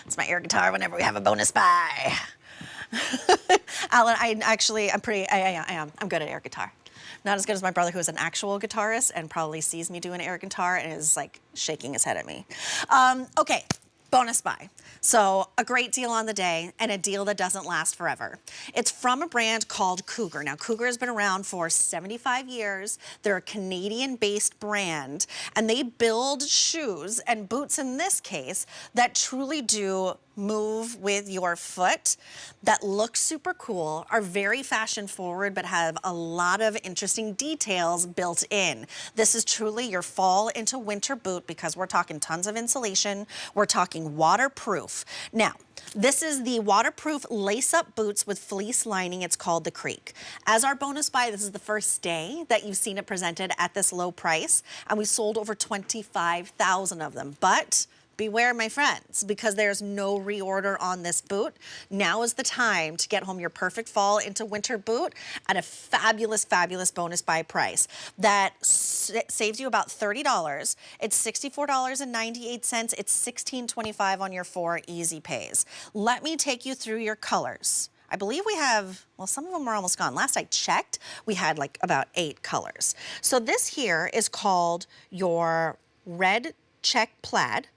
It's my air guitar whenever we have a bonus buy. Alan, I am. I'm good at air guitar. Not as good as my brother, who is an actual guitarist and probably sees me doing air guitar and is like shaking his head at me. Okay, bonus buy. So a great deal on the day and a deal that doesn't last forever. It's from a brand called Cougar. Now, Cougar has been around for 75 years. They're a Canadian-based brand, and they build shoes and boots in this case that truly do move with your foot, that look super cool, are very fashion forward, but have a lot of interesting details built in. This is truly your fall into winter boot because we're talking tons of insulation. We're talking waterproof. Now, this is the waterproof lace-up boots with fleece lining. It's called the Creek. As our bonus buy, this is the first day that you've seen it presented at this low price, and we sold over 25,000 of them. But beware, my friends, because there's no reorder on this boot. Now is the time to get home your perfect fall into winter boot at a fabulous, fabulous bonus buy price. That saves you about $30. It's $64.98. It's $16.25 on your 4 easy pays. Let me take you through your colors. I believe we have, well, some of them are almost gone. Last I checked, we had like about 8 colors. So this here is called your red check plaid.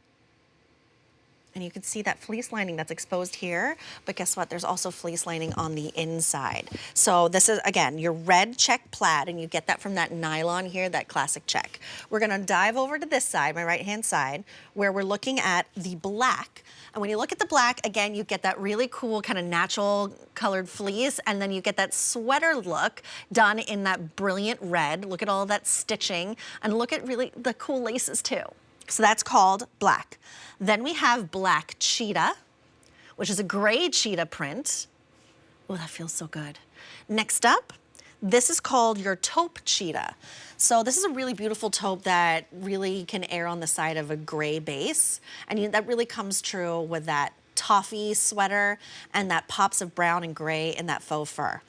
And you can see that fleece lining that's exposed here, but guess what? There's also fleece lining on the inside. So this is, again, your red check plaid, and you get that from that nylon here, that classic check. We're gonna dive over to this side, my right-hand side, where we're looking at the black. And when you look at the black, again, you get that really cool kind of natural colored fleece, and then you get that sweater look done in that brilliant red. Look at all that stitching, and look at really the cool laces too. So that's called black. Then we have black cheetah, which is a gray cheetah print. Oh, that feels so good. Next up, this is called your taupe cheetah. So this is a really beautiful taupe that really can err on the side of a gray base. And that really comes true with that toffee sweater and that pops of brown and gray in that faux fur.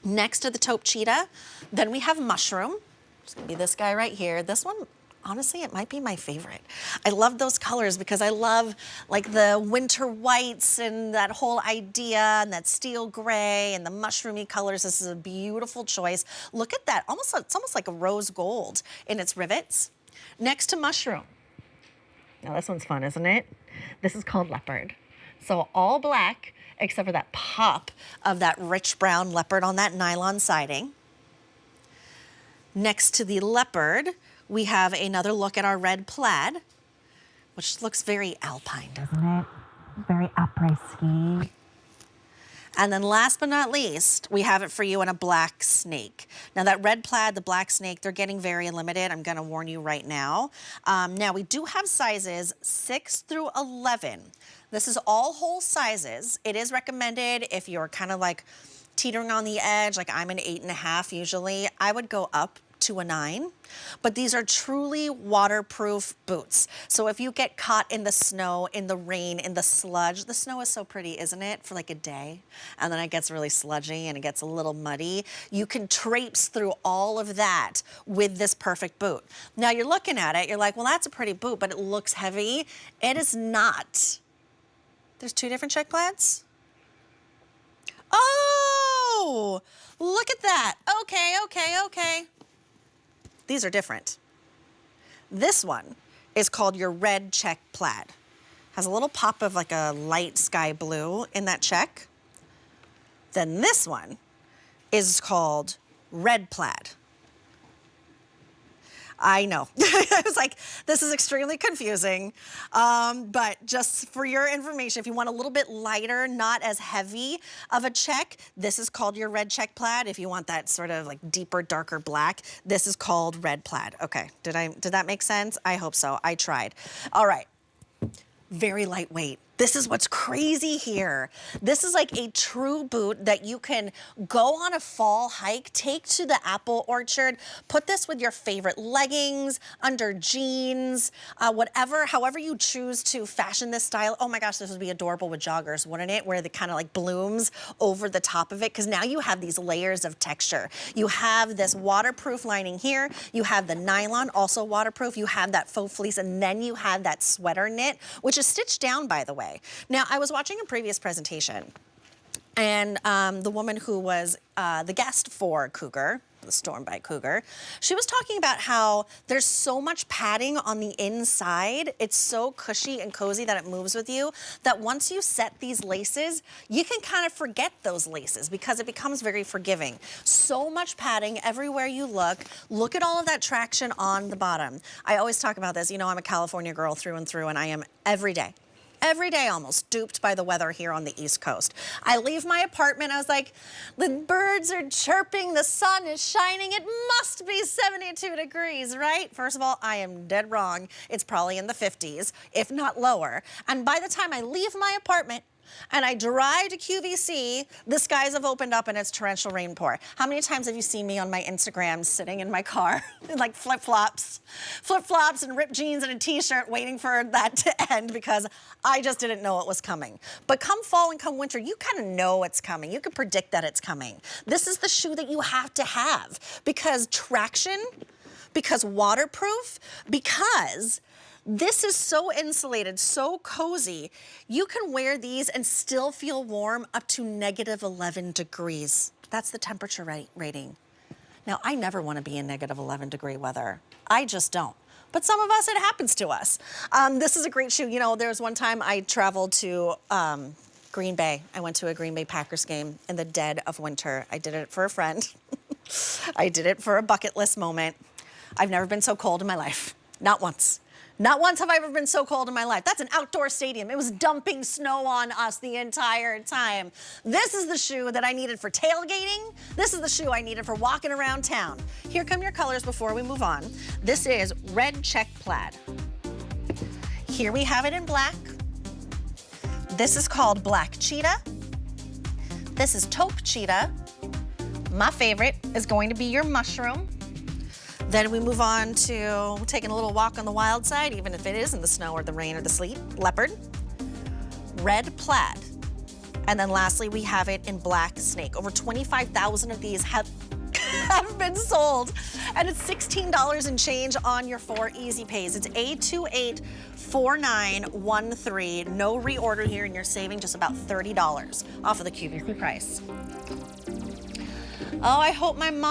Next to the taupe cheetah, then we have mushroom. It's gonna be this guy right here. This one, honestly, it might be my favorite. I love those colors because I love like the winter whites and that whole idea, and that steel gray and the mushroomy colors. This is a beautiful choice. Look at that, it's almost like a rose gold in its rivets. Next to mushroom. Now this one's fun, isn't it? This is called leopard. So all black except for that pop of that rich brown leopard on that nylon siding. Next to the leopard, we have another look at our red plaid, which looks very alpine, doesn't it? Very après-ski. And then last but not least, we have it for you in a black snake. Now that red plaid, the black snake, they're getting very limited. I'm gonna warn you right now. Now we do have sizes 6 through 11. This is all whole sizes. It is recommended if you're kind of like teetering on the edge, like I'm an 8.5 usually, I would go up to a 9, but these are truly waterproof boots. So if you get caught in the snow, in the rain, in the sludge, the snow is so pretty, isn't it, for like a day, and then it gets really sludgy and it gets a little muddy, you can traipse through all of that with this perfect boot. Now you're looking at it, you're like, well, that's a pretty boot, but it looks heavy. It is not. There's 2 different check plaids. Oh, look at that. Okay, okay, okay. These are different. This one is called your red check plaid. Has a little pop of like a light sky blue in that check. Then this one is called red plaid. I know. I was like, this is extremely confusing. But just for your information, if you want a little bit lighter, not as heavy of a check, this is called your red check plaid. If you want that sort of like deeper, darker black, this is called red plaid. Okay, did that make sense? I hope so. I tried. All right. Very lightweight. This is what's crazy here. This is like a true boot that you can go on a fall hike, take to the apple orchard, put this with your favorite leggings, under jeans, whatever, however you choose to fashion this style. Oh my gosh, this would be adorable with joggers, wouldn't it? Where it kind of like blooms over the top of it, because now you have these layers of texture. You have this waterproof lining here, you have the nylon, also waterproof, you have that faux fleece, and then you have that sweater knit, which is stitched down, by the way. Now, I was watching a previous presentation, and the woman who was the guest for Cougar, the Storm by Cougar, she was talking about how there's so much padding on the inside. It's so cushy and cozy that it moves with you, that once you set these laces, you can kind of forget those laces because it becomes very forgiving. So much padding everywhere you look. Look at all of that traction on the bottom. I always talk about this. You know, I'm a California girl through and through, and I am every day almost duped by the weather here on the East Coast. I leave my apartment, I was like, the birds are chirping, the sun is shining, it must be 72 degrees, right? First of all, I am dead wrong. It's probably in the 50s, if not lower. And by the time I leave my apartment and I drive to QVC, the skies have opened up and it's torrential rain pour. How many times have you seen me on my Instagram sitting in my car in like flip-flops and ripped jeans and a t-shirt waiting for that to end because I just didn't know it was coming. But come fall and come winter, you kind of know it's coming. You can predict that it's coming. This is the shoe that you have to have because traction, because waterproof, because this is so insulated, so cozy. You can wear these and still feel warm up to -11 degrees. That's the temperature rating. Now, I never want to be in -11 degree weather. I just don't. But some of us, it happens to us. This is a great shoe. You know, there was one time I traveled to Green Bay. I went to a Green Bay Packers game in the dead of winter. I did it for a friend. I did it for a bucket list moment. I've never been so cold in my life. Not once. Not once have I ever been so cold in my life. That's an outdoor stadium. It was dumping snow on us the entire time. This is the shoe that I needed for tailgating. This is the shoe I needed for walking around town. Here come your colors before we move on. This is red check plaid. Here we have it in black. This is called black cheetah. This is taupe cheetah. My favorite is going to be your mushroom. Then we move on to taking a little walk on the wild side, even if it is in the snow or the rain or the sleet. Leopard, red plaid. And then lastly, we have it in black snake. Over 25,000 of these have been sold. And it's $16 and change on your 4 easy pays. It's A284913. No reorder here, and you're saving just about $30 off of the QVC price. Oh, I hope my mom